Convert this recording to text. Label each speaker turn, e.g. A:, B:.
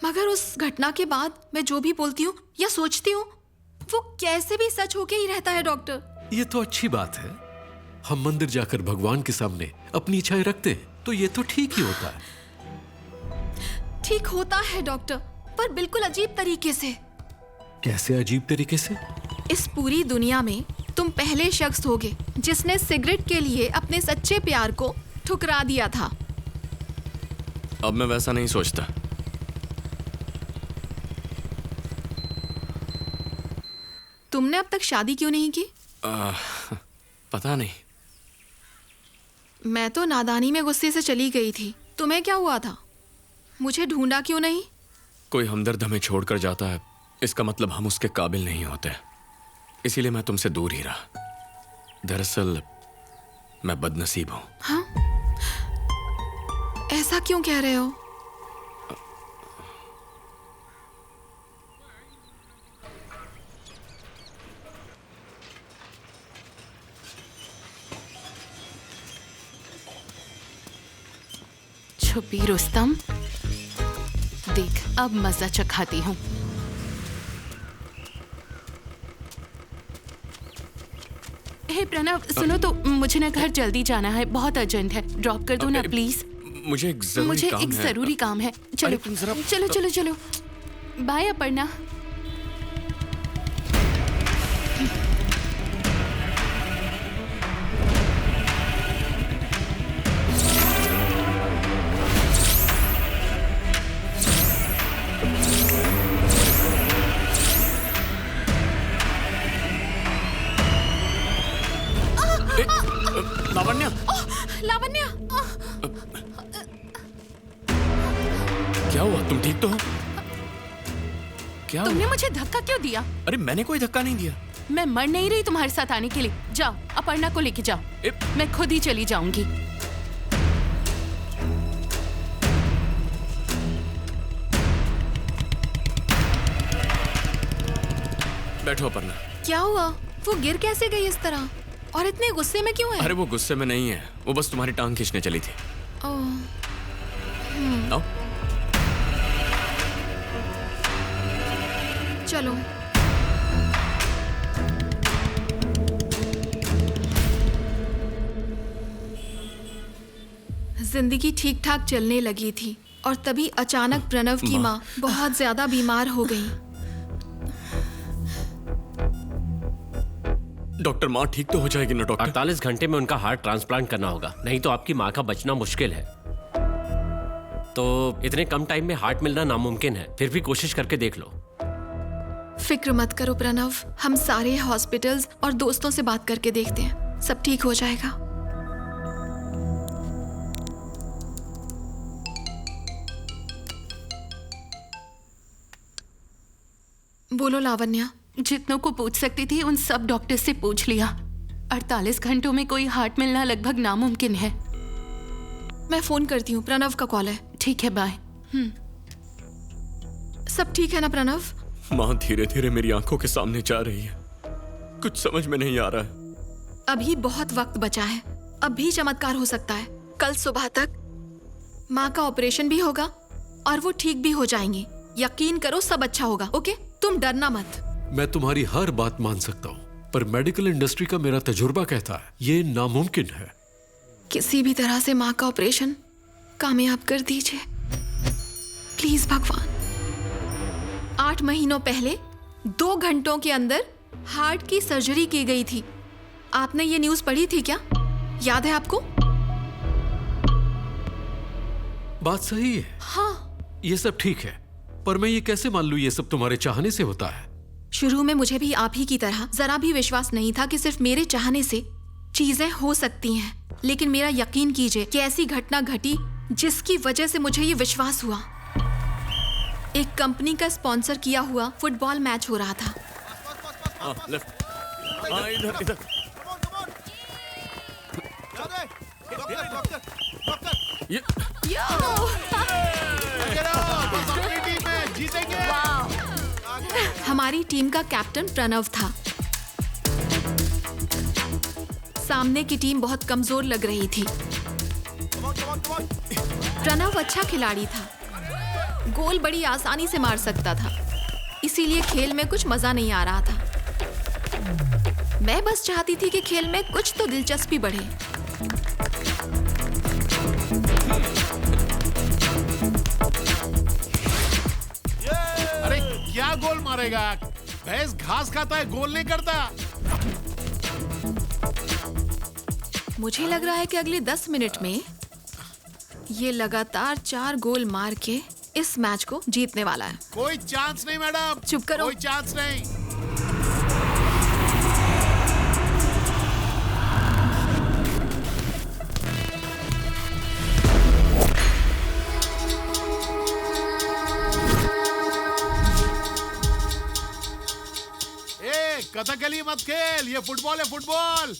A: मगर उस घटना के बाद मैं जो भी बोलती हूँ या सोचती हूँ वो कैसे भी सच होके ही रहता है डॉक्टर।
B: ये तो अच्छी बात है। हम मंदिर जाकर भगवान के सामने अपनी इच्छाएं रखते हैं तो ये तो ठीक ही होता है।
A: ठीक होता है डॉक्टर, पर बिल्कुल अजीब तरीके से।
B: कैसे अजीब तरीके से?
A: इस पूरी दुनिया में तुम पहले शख्स होगे जिसने सिगरेट के लिए अपने सच्चे प्यार को ठुकरा दिया था।
C: अब मैं वैसा नहीं सोचता।
A: तुमने अब तक शादी क्यों नहीं की?
C: पता नहीं।
A: मैं तो नादानी में गुस्से से चली गई थी। तुम्हें क्या हुआ था? मुझे ढूंढा क्यों नहीं?
C: कोई हमदर्द हमें छोड़कर जाता है, इसका मतलब हम उसके काबिल नहीं होते, इसीलिए मैं तुमसे दूर ही रहा। दरअसल मैं बदनसीब हूं।
A: हाँ? ऐसा क्यों कह रहे हो?
D: छुपी रुस्तम, देख अब मजा चखाती हूँ। हे प्रणव, सुनो तो, मुझे ना घर जल्दी जाना है, बहुत अर्जेंट है। ड्रॉप कर दो ना प्लीज।
C: मुझे एक जरूरी
D: काम है। चलो चलो चलो चलो। बाय अपर्णा।
C: लावण्या,
A: लावण्या,
C: क्या हुआ? तुम ठीक तो हो? क्या
D: तुमने
C: हुआ?
D: मुझे धक्का क्यों दिया?
C: अरे मैंने कोई धक्का नहीं दिया।
D: मैं मर नहीं रही तुम्हारे साथ आने के लिए। जाओ अपर्णा को लेके जाओ। मैं खुद ही चली जाऊंगी।
C: बैठो अपर्णा।
A: क्या हुआ? वो गिर कैसे गई इस तरह और इतने गुस्से में क्यों है?
C: अरे वो गुस्से में नहीं है, वो बस तुम्हारी टांग खींचने चली थी। आओ।
A: चलो। जिंदगी ठीक ठाक चलने लगी थी और तभी अचानक प्रणव की माँ बहुत ज्यादा बीमार हो गई।
C: डॉक्टर, माँ ठीक तो हो जाएगी ना डॉक्टर?
E: 48 घंटे में उनका हार्ट ट्रांसप्लांट करना होगा, नहीं तो आपकी माँ का बचना मुश्किल है। तो इतने कम टाइम में हार्ट मिलना नामुमकिन है, फिर भी कोशिश करके देख लो।
A: फिक्र मत करो प्रणव, हम सारे हॉस्पिटल्स और दोस्तों से बात करके देखते हैं, सब ठीक हो जाएगा। बोलो लावण्या।
D: जितनों को पूछ सकती थी उन सब डॉक्टर से पूछ लिया। 48 घंटों में कोई हार्ट मिलना लगभग नामुमकिन है।
A: मैं फोन करती हूँ, प्रणव का कॉल है।
D: ठीक है, बाय।
A: सब ठीक है ना प्रणव?
C: माँ धीरे धीरे मेरी आंखों के सामने जा रही है, कुछ समझ में नहीं आ रहा है।
A: अभी बहुत वक्त बचा है, अब भी चमत्कार हो सकता है। कल सुबह तक माँ का ऑपरेशन भी होगा और वो ठीक भी हो जाएंगी। यकीन करो सब अच्छा होगा। ओके, तुम डरना मत।
B: मैं तुम्हारी हर बात मान सकता हूँ, पर मेडिकल इंडस्ट्री का मेरा तजुर्बा कहता है ये नामुमकिन है।
A: किसी भी तरह से माँ का ऑपरेशन कामयाब कर दीजिए प्लीज भगवान। 8 महीनों पहले 2 घंटों के अंदर हार्ट की सर्जरी की गई थी। आपने ये न्यूज़ पढ़ी थी क्या? याद है आपको?
B: बात सही है।
A: हाँ,
B: ये सब ठीक है, पर मैं ये कैसे मान लूं ये सब तुम्हारे चाहने से होता है?
A: शुरू में मुझे भी आप ही की तरह जरा भी विश्वास नहीं था कि सिर्फ मेरे चाहने से चीजें हो सकती हैं, लेकिन मेरा यकीन कीजिए कि ऐसी घटना घटी जिसकी वजह से मुझे ये विश्वास हुआ। एक कंपनी का स्पॉन्सर किया हुआ फुटबॉल मैच हो रहा था।
C: इधर इधर।
A: हमारी टीम का कैप्टन प्रणव था। सामने की टीम बहुत कमजोर लग रही थी। प्रणव अच्छा खिलाड़ी था। गोल बड़ी आसानी से मार सकता था, इसीलिए खेल में कुछ मजा नहीं आ रहा था। मैं बस चाहती थी कि खेल में कुछ तो दिलचस्पी बढ़े।
F: अरे क्या गोल मारेगा? भैंस घास खाता है, गोल नहीं करता।
A: मुझे लग रहा है कि अगले 10 मिनट में ये लगातार 4 गोल मार के इस मैच को जीतने वाला है।
F: कोई चांस नहीं मैडम,
A: चुप करो।
F: कोई चांस नहीं। ए, कथकली मत खेल, ये फुटबॉल है, फुटबॉल।